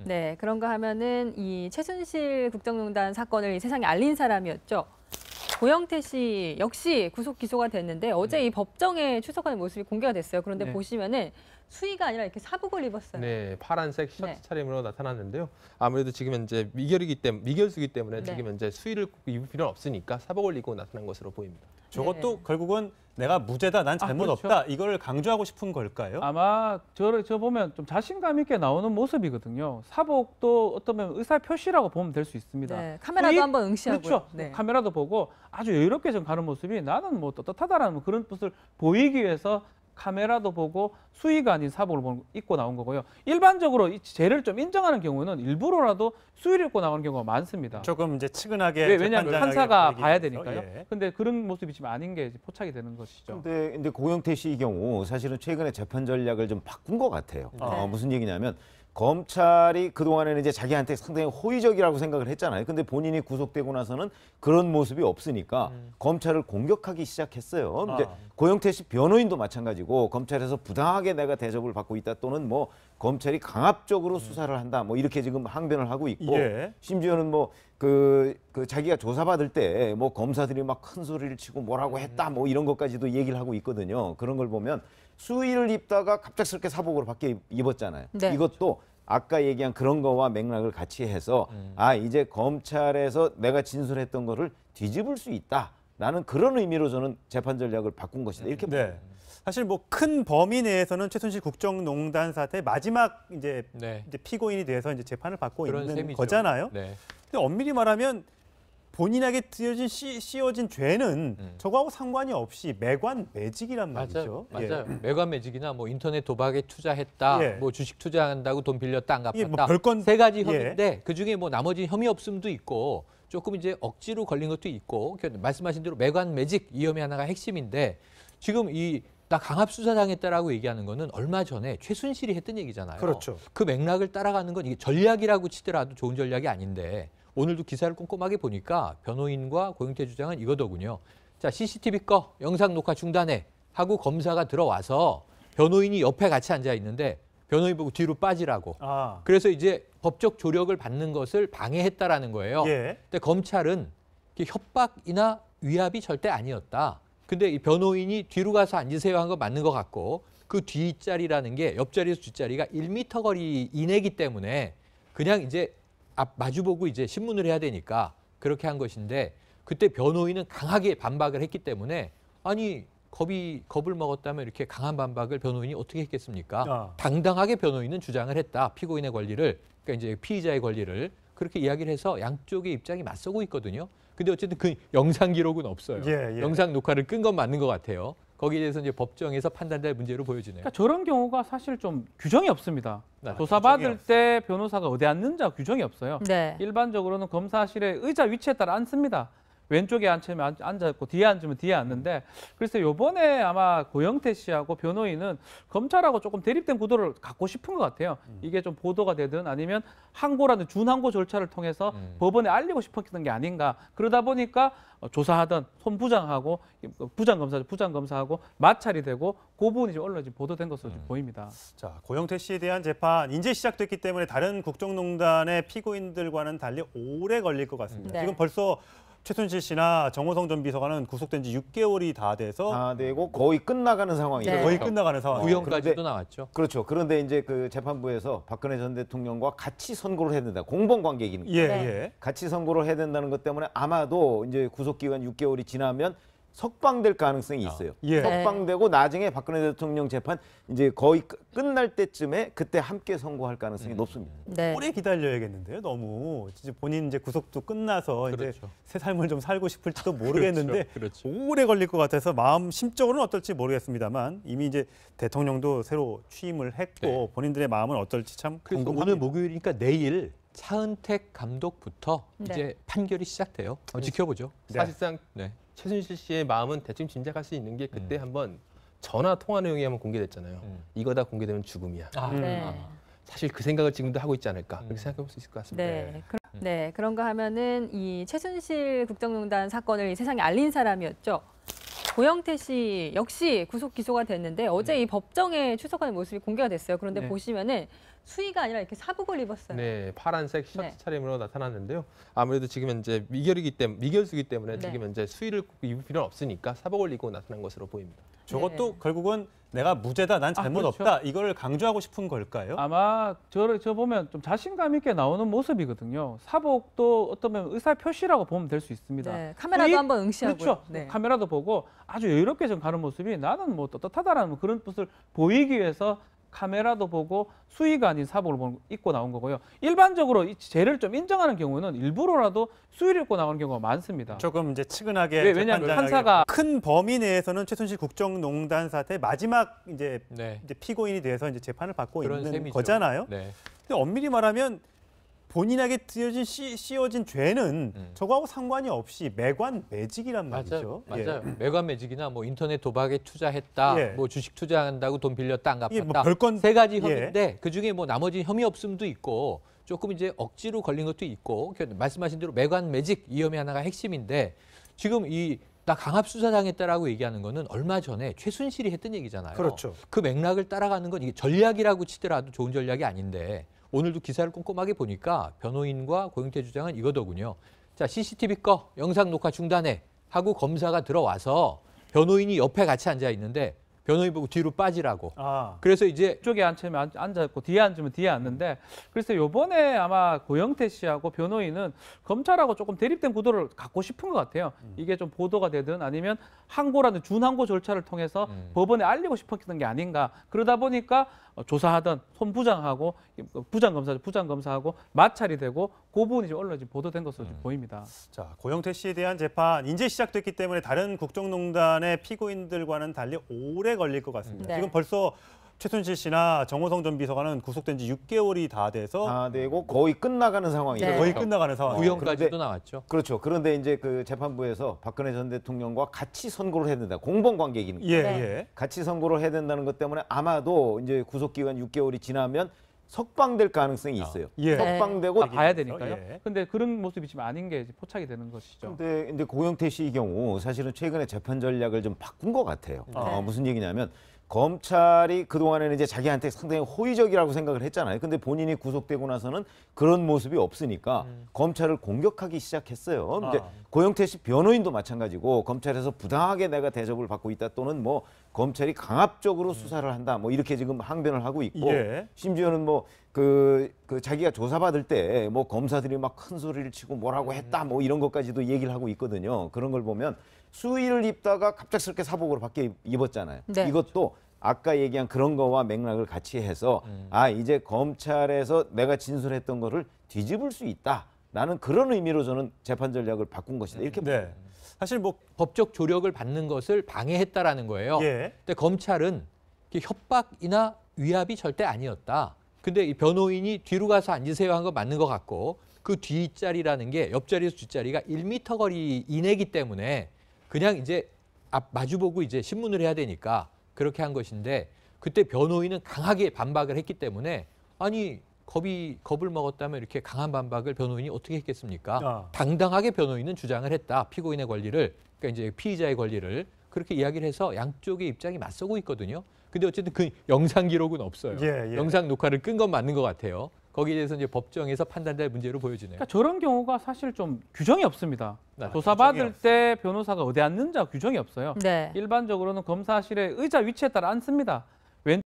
네, 그런가 하면은 이 최순실 국정농단 사건을 이 세상에 알린 사람이었죠. 고영태 씨 역시 구속 기소가 됐는데 어제 이 법정에 출석하는 모습이 공개가 됐어요. 그런데 보시면은 수의가 아니라 이렇게 사복을 입었어요. 네, 파란색 셔츠 차림으로 나타났는데요. 아무래도 지금 현재 미결수기 때문에 지금 현재 수의를 꼭 입을 필요는 없으니까 사복을 입고 나타난 것으로 보입니다. 저것도 결국은 내가 무죄다, 난 잘못 없다, 이걸 강조하고 싶은 걸까요? 아마 저 보면 좀 자신감 있게 나오는 모습이거든요. 사복도 어떤 면면 의사 표시라고 보면 될 수 있습니다. 네, 카메라도 한번 응시하고요. 그렇죠. 네. 카메라도 보고 아주 여유롭게 좀 가는 모습이 나는 뭐 떳떳하다라는 그런 뜻을 보이기 위해서 카메라도 보고 수의가 아닌 사복을 입고 나온 거고요. 일반적으로 이 죄를 좀 인정하는 경우는 일부러라도 수의를 입고 나오는 경우가 많습니다. 조금 이제 측은하게 왜냐하면 판사가 봐야 되니까요. 예. 근데 그런 모습이 지금 아닌 게 포착이 되는 것이죠. 근데 고영태 씨 경우 사실은 최근에 재판 전략을 좀 바꾼 것 같아요. 무슨 얘기냐면 검찰이 그동안에는 이제 자기한테 상당히 호의적이라고 생각을 했잖아요. 근데 본인이 구속되고 나서는 그런 모습이 없으니까 검찰을 공격하기 시작했어요. 이제 고영태 씨 변호인도 마찬가지고 검찰에서 부당하게 내가 대접을 받고 있다 또는 뭐 검찰이 강압적으로 수사를 한다 뭐 이렇게 지금 항변을 하고 있고 심지어는 뭐 그 자기가 조사받을 때 뭐 검사들이 막 큰 소리를 치고 뭐라고 했다 뭐 이런 것까지도 얘기를 하고 있거든요. 그런 걸 보면 수의를 입다가 갑작스럽게 사복으로 바뀌어 입었잖아요. 네. 이것도 아까 얘기한 그런 거와 맥락을 같이 해서 이제 검찰에서 내가 진술했던 거를 뒤집을 수 있다라는 그런 의미로 저는 재판 전략을 바꾼 것이다. 이렇게 봅니다. 사실 뭐 큰 범위 내에서는 최순실 국정농단 사태 마지막 이제 피고인이 돼서 이제 재판을 받고 있는 셈이죠. 거잖아요. 네. 근데 엄밀히 말하면 본인에게 씌워진 죄는 저거하고 상관이 없이 매관 매직이란 말이죠. 맞아요. 매관 매직이나 뭐 인터넷 도박에 투자했다, 뭐 주식 투자한다고 돈 빌렸다 안 갚았다. 뭐 별건 세 가지 혐의인데 그 중에 뭐 나머지 혐의 없음도 있고 조금 이제 억지로 걸린 것도 있고 말씀하신 대로 매관 매직 이 혐의 하나가 핵심인데 지금 나 강압 수사당했다라고 얘기하는 거는 얼마 전에 최순실이 했던 얘기잖아요. 그렇죠. 그 맥락을 따라가는 건 이게 전략이라고 치더라도 좋은 전략이 아닌데 오늘도 기사를 꼼꼼하게 보니까 변호인과 고영태 주장은 이거더군요. 자, CCTV 꺼, 영상 녹화 중단해 하고 검사가 들어와서 변호인이 옆에 같이 앉아 있는데 변호인 보고 뒤로 빠지라고. 그래서 이제 법적 조력을 받는 것을 방해했다라는 거예요. 근데 검찰은 협박이나 위압이 절대 아니었다. 근데 이 변호인이 뒤로 가서 앉으세요 한 거 맞는 것 같고 그 뒷자리라는 게 옆자리에서 뒷자리가 1m 거리 이내기 때문에 그냥 이제 앞 마주보고 이제 신문을 해야 되니까 그렇게 한 것인데 그때 변호인은 강하게 반박을 했기 때문에 아니 겁을 먹었다면 이렇게 강한 반박을 변호인이 어떻게 했겠습니까? 당당하게 변호인은 주장을 했다. 피고인의 권리를 그러니까 이제 피의자의 권리를 그렇게 이야기를 해서 양쪽의 입장이 맞서고 있거든요. 근데 어쨌든 그 영상 기록은 없어요. 영상 녹화를 끈 건 맞는 것 같아요. 거기에 대해서 이제 법정에서 판단될 문제로 보여지네요. 그러니까 저런 경우가 사실 좀 규정이 없습니다. 조사받을 때 변호사가 어디 앉는지 규정이 없어요. 일반적으로는 검사실의 의자 위치에 따라 앉습니다. 왼쪽에 앉으면 앉았고 뒤에 앉으면 뒤에 앉는데 그래서 이번에 아마 고영태 씨하고 변호인은 검찰하고 조금 대립된 구도를 갖고 싶은 것 같아요. 이게 좀 보도가 되든 아니면 항고라는 준항고 절차를 통해서 법원에 알리고 싶었던 게 아닌가. 그러다 보니까 조사하던 손부장하고 부장검사하고 마찰이 되고 그 부분이 좀 언론에 보도된 것으로 보입니다. 자, 고영태 씨에 대한 재판 이제 시작됐기 때문에 다른 국정농단의 피고인들과는 달리 오래 걸릴 것 같습니다. 지금 벌써 최순실 씨나 정호성 전 비서관은 구속된 지 6개월이 다 돼서 되고 거의 끝나가는 상황이에요. 거의 끝나가는 상황. 구형까지도 나왔죠. 그렇죠. 그런데 이제 그 재판부에서 박근혜 전 대통령과 같이 선고를 해야 된다. 공범 관계이니까. 같이 선고를 해야 된다는 것 때문에 아마도 이제 구속 기간 6개월이 지나면 석방될 가능성이 있어요. 석방되고 나중에 박근혜 대통령 재판 이제 거의 끝날 때쯤에 그때 함께 선고할 가능성이 높습니다. 오래 기다려야겠는데요. 너무 진짜 본인 이제 구속도 끝나서 이제 새 삶을 좀 살고 싶을지도 모르겠는데 오래 걸릴 것 같아서 마음 심적으로는 어떨지 모르겠습니다만 이미 이제 대통령도 새로 취임을 했고 본인들의 마음은 어떨지 참 궁금합니다. 오늘 목요일이니까 내일 차은택 감독부터 이제 판결이 시작돼요. 지켜보죠. 사실상 최순실 씨의 마음은 대충 짐작할 수 있는 게 그때 한번 전화 통화 내용이 한번 공개됐잖아요. 이거 다 공개되면 죽음이야. 사실 그 생각을 지금도 하고 있지 않을까 그렇게 생각해 볼 수 있을 것 같습니다. 네, 그런가 하면은 이 최순실 국정농단 사건을 이 세상에 알린 사람이었죠. 고영태 씨 역시 구속 기소가 됐는데 어제 이 법정에 출석하는 모습이 공개가 됐어요. 그런데 보시면은 수의가 아니라 이렇게 사복을 입었어요. 네, 파란색 셔츠 네. 차림으로 나타났는데요. 아무래도 지금 현재 미결수기 때문에 네. 지금 현재 수의를 꼭 입을 필요는 없으니까 사복을 입고 나타난 것으로 보입니다. 저것도 네. 결국은 내가 무죄다, 난 잘못 그렇죠. 없다 이걸 강조하고 싶은 걸까요? 아마 저 보면 좀 자신감 있게 나오는 모습이거든요. 사복도 어떤面 의사 표시라고 보면 될 수 있습니다. 네, 카메라도 수의- 한번 응시하고요. 그렇죠. 네. 카메라도 보고 아주 여유롭게 좀 가는 모습이 나는 뭐 떳떳하다라는 그런 것을 보이기 위해서 카메라도 보고 수의가 아닌 사복을 입고 나온 거고요. 일반적으로 이 죄를 좀 인정하는 경우는 일부러라도 수의를 입고 나오는 경우가 많습니다. 조금 이제 측은하게 왜냐하면 재판장에게 판사가 큰 범위 내에서는 최순실 국정농단 사태 마지막 이제 네. 피고인이 돼서 이제 재판을 받고 그런 있는 셈이죠. 거잖아요. 네. 근데 엄밀히 말하면 본인에게 씌워진 죄는 저거하고 상관이 없이 매관 매직이란 말이죠. 맞아요. 매관 매직이나 뭐 인터넷 도박에 투자했다, 예. 뭐 주식 투자한다고 돈 빌렸다 안 갚았다. 이게 뭐 별건 세 가지 예. 혐의인데 그 중에 뭐 나머지 혐의 없음도 있고 조금 이제 억지로 걸린 것도 있고 말씀하신 대로 매관 매직 이 혐의 하나가 핵심인데 지금 나 강압 수사당했다라고 얘기하는 거는 얼마 전에 최순실이 했던 얘기잖아요. 그렇죠. 그 맥락을 따라가는 건 이게 전략이라고 치더라도 좋은 전략이 아닌데 오늘도 기사를 꼼꼼하게 보니까 변호인과 고영태 주장은 이거더군요. 자, CCTV 꺼, 영상 녹화 중단해 하고 검사가 들어와서 변호인이 옆에 같이 앉아 있는데 변호인 보고 뒤로 빠지라고. 그래서 이제 쪽에 앉으면 앉아있고 뒤에 앉으면 뒤에 앉는데 그래서 요번에 아마 고영태 씨하고 변호인은 검찰하고 조금 대립된 구도를 갖고 싶은 것 같아요. 이게 좀 보도가 되든 아니면 항고라는 준항고 절차를 통해서 법원에 알리고 싶었던 게 아닌가. 그러다 보니까 조사하던 손 부장하고 부장검사하고 마찰이 되고 그 부분이 좀 언론에 보도된 것으로 좀 보입니다. 자, 고영태 씨에 대한 재판 이제 시작됐기 때문에 다른 국정농단의 피고인들과는 달리 오래 걸릴 것 같습니다. 네. 지금 벌써 최순실 씨나 정호성 전 비서관은 구속된 지 6개월이 다 돼서 다 되고 거의 끝나가는 상황이죠. 네. 거의 끝나가는 상황. 구형까지도 그런데- 나왔죠. 그렇죠. 그런데 이제 그 재판부에서 박근혜 전 대통령과 같이 선고를 해야 된다. 공범 관계이기 예, 네. 예. 같이 선고를 해야 된다는 것 때문에 아마도 이제 구속 기간 6개월이 지나면 석방될 가능성이 있어요. 예. 석방되고 다 봐야 되니까요. 예. 근데 그런 모습이 지금 아닌 게 이제 포착이 되는 것이죠. 근데 고영태 씨의 경우 사실은 최근에 재판 전략을 좀 바꾼 것 같아요. 네. 무슨 얘기냐면 검찰이 그동안에는 이제 자기한테 상당히 호의적이라고 생각을 했잖아요. 근데 본인이 구속되고 나서는 그런 모습이 없으니까 검찰을 공격하기 시작했어요. 이제 고영태 씨 변호인도 마찬가지고 검찰에서 부당하게 내가 대접을 받고 있다 또는 뭐 검찰이 강압적으로 수사를 한다 뭐 이렇게 지금 항변을 하고 있고 예. 심지어는 뭐 그 자기가 조사받을 때 뭐 검사들이 막 큰 소리를 치고 뭐라고 했다 뭐 이런 것까지도 얘기를 하고 있거든요. 그런 걸 보면 수의를 입다가 갑작스럽게 사복으로 밖에 입었잖아요. 네. 이것도 아까 얘기한 그런 거와 맥락을 같이 해서 이제 검찰에서 내가 진술했던 거를 뒤집을 수 있다라는 그런 의미로 저는 재판 전략을 바꾼 것이다. 이렇게 네. 사실 뭐 법적 조력을 받는 것을 방해했다라는 거예요. 예. 근데 검찰은 이게 협박이나 위압이 절대 아니었다. 근데 이 변호인이 뒤로 가서 앉으세요 한 거 맞는 것 같고 그 뒷자리라는 게 옆자리에서 뒷자리가 1m 거리 이내기 때문에 그냥 이제 앞 마주보고 이제 신문을 해야 되니까 그렇게 한 것인데 그때 변호인은 강하게 반박을 했기 때문에 아니 겁을 먹었다면 이렇게 강한 반박을 변호인이 어떻게 했겠습니까? 당당하게 변호인은 주장을 했다. 피고인의 권리를 그러니까 이제 피의자의 권리를 그렇게 이야기를 해서 양쪽의 입장이 맞서고 있거든요. 근데 어쨌든 그 영상 기록은 없어요. 예, 예. 영상 녹화를 끈 건 맞는 것 같아요. 거기에 대해서 이제 법정에서 판단될 문제로 보여지네요. 그러니까 저런 경우가 사실 좀 규정이 없습니다. 규정이 조사받을 때 변호사가 어디 앉는지 규정이 없어요. 네. 일반적으로는 검사실의 의자 위치에 따라 앉습니다.